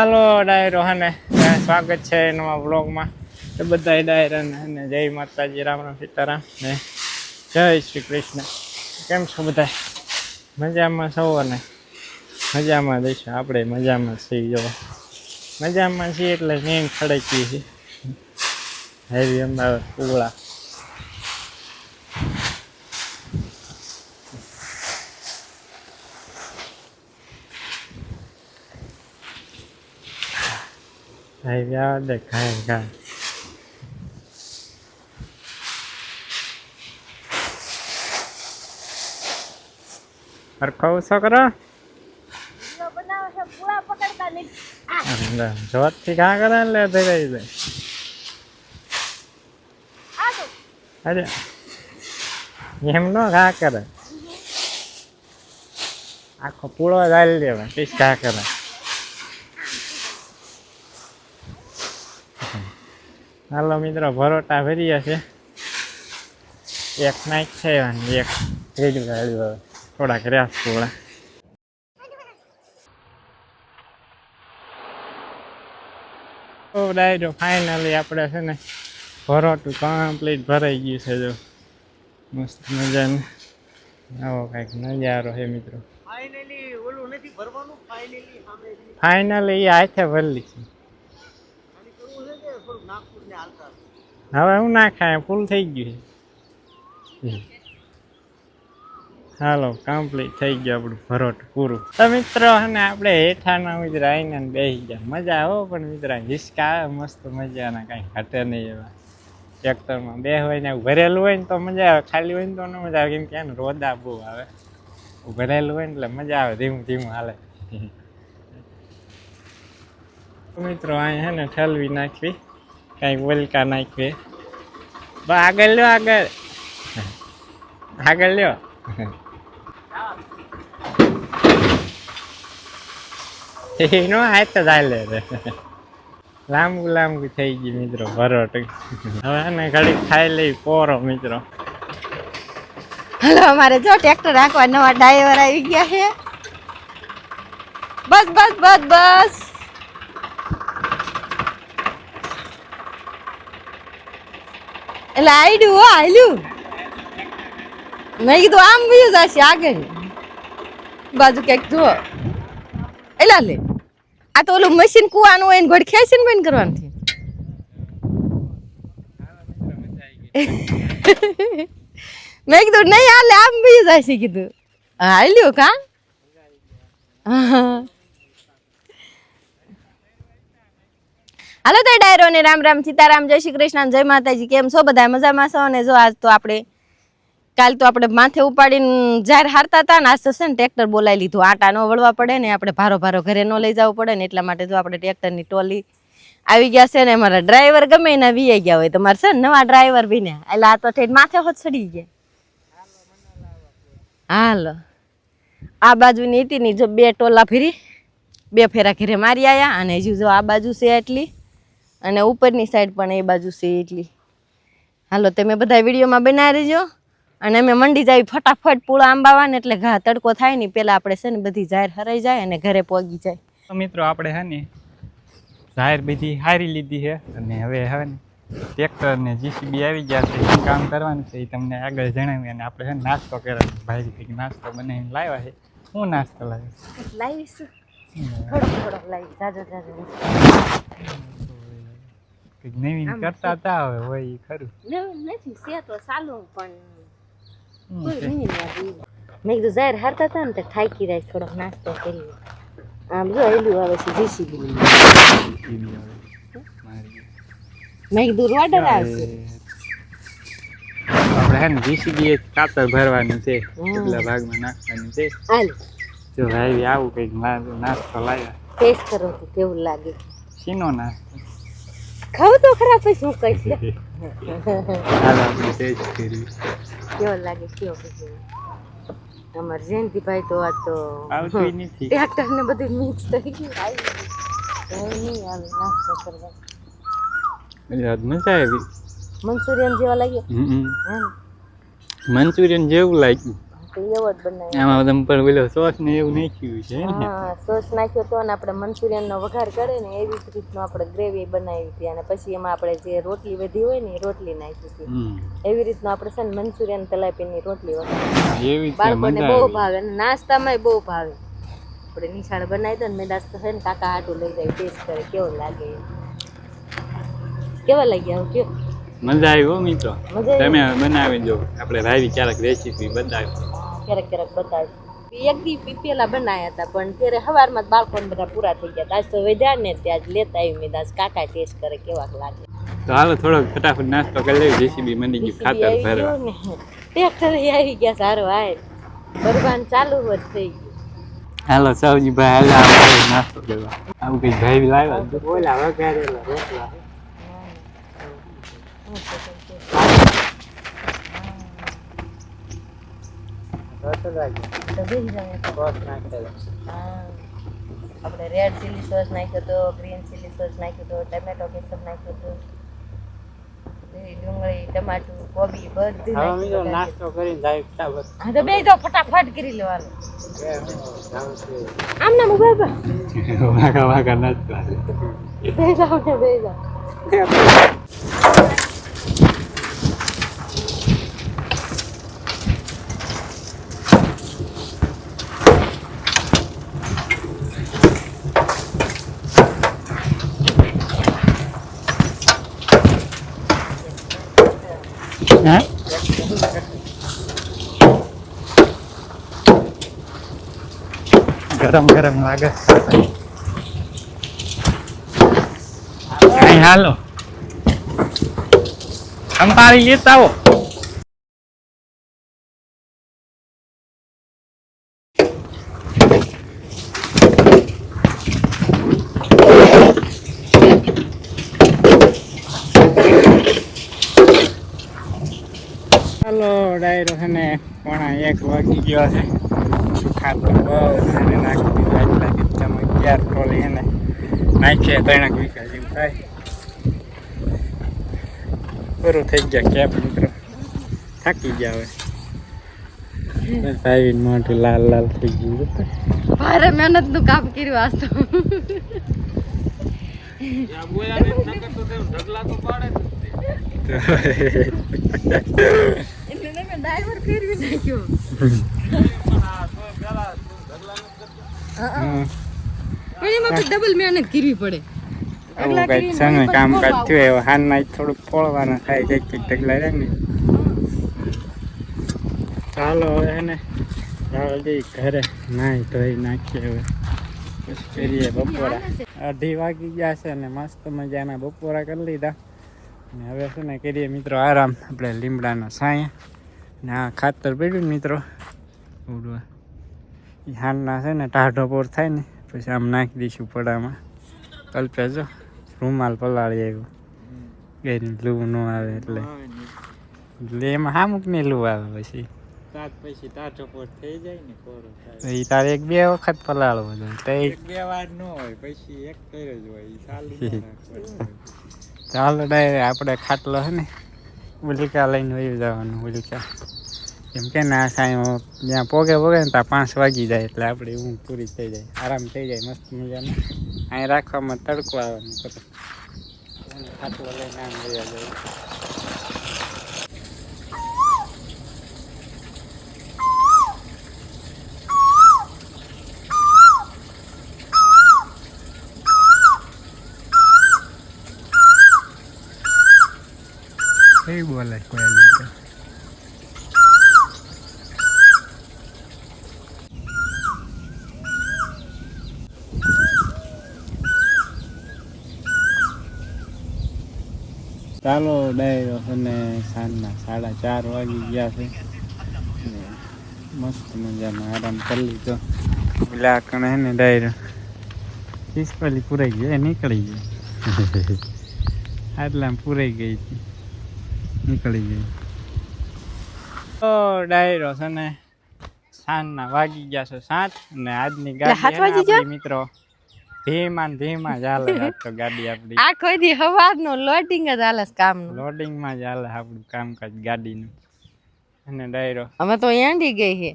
હાલો ડાયરો હને સ્વાગત છે નવા વ્લોગમાં. તો બધા ડાયરાને અને જય માતાજી, રામ રામ સીતારામ ને જય શ્રી કૃષ્ણ. કેમ છો બધા? મજામાં છો ને? મજામાં દઈશું આપણે, મજામાં છીએ. જો મજામાં છીએ એટલે મેન ખડકીએ છીએ હેવી અમદાવાદ પુગળા. હેવી આવે દે ખાય ખાય હરખો છોકરો જોત થી ઘા કરે લે ધરાઈ દે. અરે એમ નો ઘા કરે, આખો પૂળો ગાળી દેવા પીસ ઘા કરે. હાલો મિત્રો, ભરોટા ભર્યા છે. એક નાખ છે એક રેડી ગાળ્યું, હવે થોડાક રહ્યા પૂળા. ડાયરો ફાઇનલી આપણે છે ને ભરોટું કમ્પ્લીટ ભરાઈ ગયું છે. જો મસ્ત મજાનું આવો કંઈક નજારો છે મિત્રો. ફાઇનલી એ હાથે ભરલી છે. હવે હું ના ખાય, ફૂલ થઈ ગયું છે. હાલો કમ્પ્લીટ થઈ ગયું આપણું ભરોટ પૂરું. તો મિત્રો અને આપણે હેઠાના મિત્ર આવીને બેસી ગયા. મજા આવો પણ મિત્ર હિસકા આવે મસ્ત મજાના, કાંઈ ઘટે નહીં એવા. ટ્રેક્ટરમાં હોય ને ભરેલું હોય ને તો મજા આવે, ખાલી હોય ને તો ન મજા આવે, કેમ કે એને રોદા બહુ આવે. ભરેલું હોય ને એટલે મજા આવે, ધીમું ધીમું હાલે. મિત્રો અહીં હે ને ઠલવી નાખવી, કાંઈક વલકા નાખવી. આગળ લ્યો, આગળ આગળ લ્યો. એનો હાથ જ હાલે રે. લાંબુ લાંબુ થઈ ગયું મિત્રો ભરોટ. હવે એને ઘડી ખાઈ લઈ પોરો મિત્રો. હલો, અમારે જો ટ્રેક્ટર રાખવા નવા ડ્રાઈવર આવી ગયા છે. બસ બસ બસ બસ. એટલે આઈડું હો આયલું. મેં કીધું આમ બીજું જશે આગળ બાજુ ક્યાંક જુઓ. એલા લે, આ તો ઓલું મશીન કુવાનું હોય ને ઘોડ ખેંચીને બંધ કરવાનું છે. મેં કીધું નહીં હાલે, આમ બીજું જશે કીધું. હા હાલ્યું કા. હાલો તો ડાયરો ને રામ રામ સીતારામ, જય શ્રી કૃષ્ણ, જય માતાજી. કેમ છો બધા? મજામાં છો? અને જો આજ તો આપણે કાલ તો આપણે માથે ઉપાડીને જાહેર હારતા હતા ને, આજ તો છે ને ટ્રેક્ટર બોલાવી લીધું. આટા ન વળવા પડે ને, આપણે ભારો ભારો ઘરે ન લઈ જવું પડે ને, એટલા માટે જો આપણે ટ્રેક્ટરની ટોલી આવી ગયા છે ને. અમારા ડ્રાઈવર ગમે એના વી ગયા હોય, તમારે છે ને નવા ડ્રાઈવર બીને એટલે આ તો ઠેઠ માથે હોત ચડી ગયા. હાલો આ બાજુની હતી જો બે ટોલા ફેરી, બે ફેરા ઘરે મારી આવ્યા. અને હજુ જો આ બાજુ છે એટલી, અને ઉપરની સાઈડ પણ એ બાજુ છે એટલી. હાલો તમે બધા વિડીયોમાં બનાવી રહેજો. અને અમે મંડી જાય ફટાફટ પૂળા આંબાવા ને, એટલે ઘા તડકો થાય ને પેલા આપણે છે ને બધી જાહેર હરાઈ જાય અને ઘરે પહોંચી જાય. તો મિત્રો આપણે હે ને જાહેર બધી હારી લીધી છે, અને હવે હવે ને ટ્રેક્ટર ને જીસીબી આવી ગયા છે. શું કામ કરવાનું છે એ તમને આગળ જણાવી. અને આપણે છે ને નાસ્તો કરવાનો, ભાઈ કંઈક નાસ્તો બનાવીને લાવ્યા છે. શું નાસ્તો લાવીશું? થોડો લાવી, જાજો જાજો કંઈક નવીન કરતા હતા હવે હોય એ ખરું. નથી છે તો ચાલુ, પણ મેં કીધું જાહેર હારતા હતા ને તો થાકી જાય, થોડોક નાસ્તો કરી. આમ જો એલું આવે છે જીસીબી. મેં કીધું રોડર આવશે. આપણે હે ને જીસીબી કાતર ભરવાનું છે, એટલા ભાગમાં નાખવાનું છે. હાલ જો ભાઈ આવું કંઈક નાસ્તો લાવ્યા. ટેસ્ટ કરો તો કેવું લાગે. શીનો નાસ્તો? ખાવ તો ખરાબ પછી શું કહીશ. હાલ આપણે ટેસ્ટ કરી કેવો લાગે, કેવો પછી. અમારે જયંતિભાઈ તો આ તો આવતું નથી, ટ્રેક્ટર ને બધું મિક્સ થઈ ગયું. નહીં આવે નાસ્તો કરવા. મજા આવી. મંચુરિયન જેવા લાગ્યો. મંચુરિયન જેવું લાગ્યું. તો એવો જ બનાવ્યો. આમાં તમે પણ પેલો સોસ ને એવું નાખ્યું છે ને? હા, સોસ નાખ્યો તો ને આપણે મંચુરિયનનો વઘાર કરે ને એવી જ રીતનો આપણે ગ્રેવી બનાવી હતી અને પછી એમાં આપણે જે રોટલી વધી હોય ને એ રોટલી નાખી હતી. એવી રીતનો આપણે છે ને મંચુરિયન તલાપીની રોટલી વઘારી. એવી બાળકોને બહુ ભાવે અને નાસ્તામાંય બહુ ભાવે. આપણે નિશાળ બનાવી દો ને મેદાસ તો છે ને કાકા હાટું લઈ જાય ટેસ્ટ કરે કેવો લાગે. કેવા લાગ્યા કયો? મજા આવી હો મિત્રો. મજા આવી? તમે બનાવી દો. આપણે ભાવી ક્યારેક રેસીપી બતાવી. ક્યારેક ક્યારેક બતાવી. એક દી પેલા બનાવ્યા હતા પણ ત્યારે સવારમાં જ બાળકોને બધા પૂરા થઈ ગયા. આજ તો વધ્યા ને ત્યાં જ લેતા આવી મેદાસ કાકા ટેસ્ટ કરે કેવાક લાગે. તો હાલો થોડોક ફટાફટ નાસ્તો કરી લેવી. જેસીબી મની ગયું ખાતર ભરવા. ટ્રેક્ટર આવી ગયા સારું હાય ભરવાનું ચાલુ જ થઈ ગયું. હાલો સાવજી ભાઈ હાલો નાસ્તો કરવા. આવું કઈ ભાઈ લાવ્યા ઓલા વઘારેલા રોટલા આપણે રેડ ચીલી સોસ નાખ્યો તો, ગ્રીન ચીલી સોસ નાખ્યો તો, ટમેટો કેચઅપ નાખ્યો તો, ડુંગળી ટમાટું કોબી બધું નાસ્તો કરીને જાય ફટાફટ. હા તો બે તો ફટાફટ કરી લેવાનું. આમ ના બાબા વાગા વાગા નાસ્તો બે જાવ ને બે જાવ. ગરમ ગરમ લાગે. અહીં હાલો અંબારી લેતા આવો. ચાલો ડાયરો છે ને 1:30 વાગી ગયો છે. ખાતર બહુ સારી નાખી દીધું. લાગે તમે 11 ટ્રોલી એને નાખીએ 3 વીઘા જેવું થાય. પૂરું થઈ ગયા કેપ મિત્રો. થાકી ગયા હવે. ભાઈ મોઢું લાલ લાલ થઈ ગયું. ભારે મહેનત નું કામ કર્યું આજ તો. એટલે તમે ડ્રાઈવર ફેરવી નાખ્યો. પણ એમાં તો ડબલ મહેનત કરવી પડે. આવું કઈ સમય કામકાજ થયું એવું હાલમાં થોડુંક ફોડવાના થાય કંઈક ઢગલા રહે ને. ચાલો હવે એને જલ્દી ઘરે નાહી ધોઈ નાખીએ હવે પછી કરીએ બપોરા. 2:30 વાગી ગયા છે ને મસ્ત મજાના બપોરા કરી લીધા ને હવે શું ને કરીએ મિત્રો આરામ. આપણે લીમડાના છાંયા ને આ ખાતર પડ્યું ને મિત્રો ઉડવા એ હાલના છે ને ટાઢો પોર થાય ને પછી આમ નાખી દઈશું પડામાં. કલ્પે જો રૂમાલ પલાળી આવ્યું ગઈ લૂ ન આવે એટલે એમાં હામુક ને લૂ આવે પછી પછી ટાઢો પોર થઈ જાય ને કોરો થાય એ તારે 1-2 વખત પલાળવો જોઈએ. 1-2 વાર ન હોય પછી એક ફેર જ હોય ચાલુ. ચાલો ડાયરે આપણે ખાટલો છે ને ઉલિકા લઈને વયું જવાનું. ઉલિકા એમ કે ના સાંયો જ્યાં પોગે ને ત્યાં 5 વાગી જાય એટલે આપણે ઊંઘ પૂરી થઈ જાય, આરામ થઈ જાય મસ્ત મજાનું. અહીં રાખવામાં તડકો આવવાનું ખાટલો લઈને આમ વયા જાય. કઈ બોલે કોઈ ચાલો ડાયરો અને સાંજના 4:30 વાગી ગયા છે. મસ્ત મજાનો આરામ કરી લીધો. પેલા કણે હે ને ડાયરો 40 પૂરાઈ ગઈ નીકળી ગઈ. આટલા પૂરાઈ ગઈ હતી નીકળી ગઈ. તો ડાયરો છે ને સાંજના વાગી ગયા છે 7 અને આજની ગાડી મિત્રો ધીમા ચાલે. તો ગાડી આપણી આ કોઈ દી હવારનો લોડિંગ જ હાલે કામનું. લોડિંગમાં જ હાલે આપણું કામકાજ ગાડીનું. અને ડાયરો. અમે તો એંડી ગઈ છે.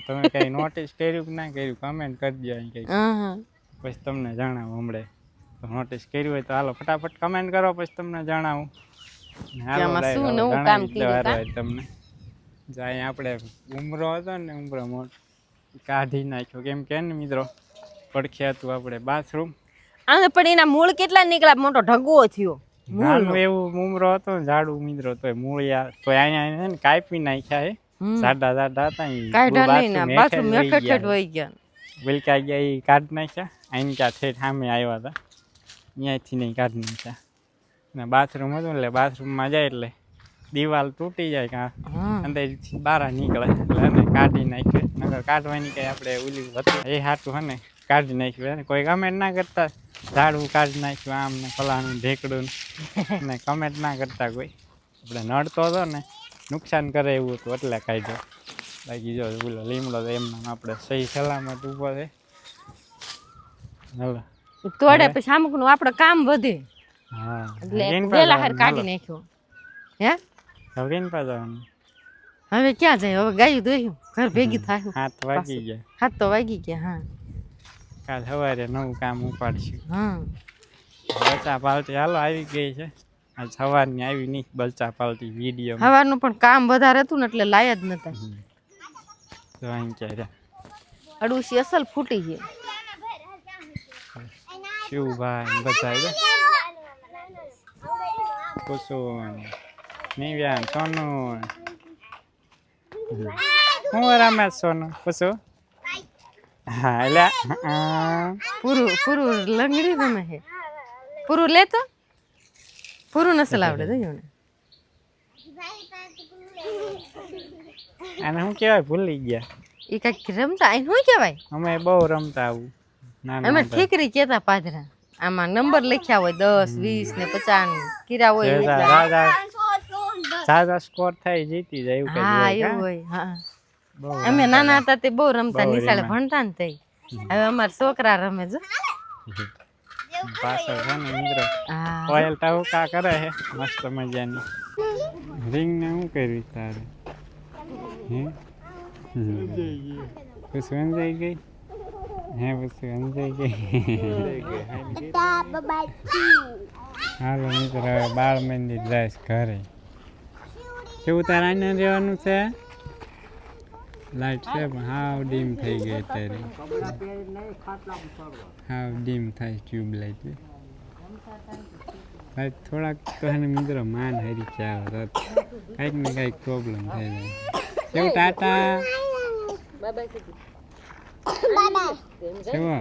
તમે કઈ નોટિસ કર્યું કે ના કર્યું કમેન્ટ કરજો અહીં કઈ, હા પછી તમને જણાવું હમણાં. તો નોટિસ કર્યું હોય તો હાલો ફટાફટ કમેન્ટ કરો, પછી તમને જણાવું. ને હાલો આમાં શું ડાયરો નવું કામ જણાવી દો કર્યું હારો તમને. જો અહીંયા આપણે ઉમરો હતો ને ઉમરો મોટ કાઢી નાખ્યો, કેમ કે ને મિત્રો પડખે હતું આપણે બાથરૂમ. આને પણ એના મૂળ કેટલા નીકળ્યા, મોટો ઢગવો થયો. નાનું એવું ઉમરો હતો ને ઝાડુ મિત્રો, તોય મૂળિયા તો અહીંયા છે ને કાપી નાખ્યા હે. સાડા સાડા હતા કાઢ્યા નહીં ને બાથરૂમ હેઠ વહી ગયા. વેલકાઈ ગયા એ કાઢી નાખ્યા. અહીં ક્યાં ઠેઠ સામે આવ્યા હતા અહીંયાથી નહીં કાઢી નાખ્યા. ને બાથરૂમ હતું એટલે બાથરૂમમાં જાય એટલે દિવાલ તૂટી જાય કાં અંદરથી બહાર નીકળે એટલે એને કાઢી નાખ્યું. નગર કાઢવાની કંઈ આપણે ઓલી હતું એ હાટું હે ને કાઢી નાખ્યું. કોઈ કમેન્ટ ના કરતા ઝાડવું કાઢી નાખ્યું આમ ને ફલાણું ઢેકડું ને કમેન્ટ ના કરતા કોઈ. આપણે નડતો હતો ને નુકસાન કરે એવું હતું એટલે કાઢ્યો. બાકી જો બોલો લીમડો તો એમને આપણે સહી સલામત ઊભો છે. હાલો તોડે પછી અમુકનું આપણે કામ વધે. હા એટલે વેલા હાર કાઢી નાખ્યો. હે હવે કેમ પાછા હવે ક્યાં જાય, હવે ગાયું દોહ્યું ઘર ભેગી થાય. 7 વાગી ગયા. 7 તો વાગી ગયા. હા કાલ સવારે નવું કામ ઉપાડશું. હા બચા પાલટી હાલો આવી ગઈ છે. આજ સવારની આવી નહીં બચા પાલટી વિડીયો. સવારનું પણ કામ વધારે હતું ને એટલે લાયા જ નતા. તો અહીં ક્યારે અડુસી અસલ ફૂટી છે. શિવભાઈ બધા કુસુમ નિવ્યાન સોનું હું રમેશ સોનું કુસુમ. હા એટલે પૂરું લંગડી રમે છે. પૂરું લેતો પૂરું નસલ આવડે તો જોને. અને શું કહેવાય ભૂલી ગયા. એ કઈક રમતા અહીં શું કહેવાય. અમે બહુ રમતા આવું અમે ઠીકરી કેતા પાદરા. આમાં નંબર લખ્યા હોય 10 20 ને 50 કીરા હોય. સાદા સ્કોર થાય જીતી જાય એવું કઈ. હા એવું હોય. હા અમે નાના હતા તે બહુ રમતા, નિશાળે ભણતા ને તઈ. હવે અમારા છોકરા રમે જો પાછળ છે ને મિત્રો કોયલ ટાઉકા કરે છે મસ્ત મજાની. રીંગ ને શું કર્યું તારે? હે પછી અંજાઈ ગઈ. હે પછી અંજાઈ ગઈ. હાલો મિત્રો હવે બાળ મંદિર જાય ઘરે. કેવું તારે આને રહેવાનું છે? લાઈટ છે પણ હાવ ડીમ થઈ ગઈ અત્યારે. હાવ ડીમ થાય ટ્યુબલાઇટ. લાઈટ થોડાક તો એને મિત્રો માન હારી ચાલે કંઈક ને કંઈક પ્રોબ્લેમ થઈ જાય. કેવું ટાટા કેવો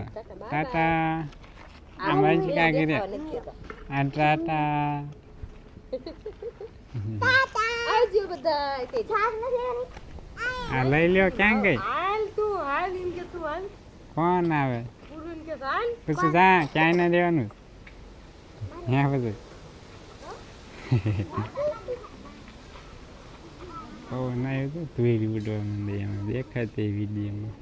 ટાટા આમાં જ ક્યાં કર્યા આ ટાટા. આ લઈ લ્યો ક્યાં ગઈ? કોણ આવે પછી જા ક્યાંય ના દેવાનું. હે બધું ના એવું ધોઈ ઉડવા માંડે એમાં દેખાતી વિડીયોમાં.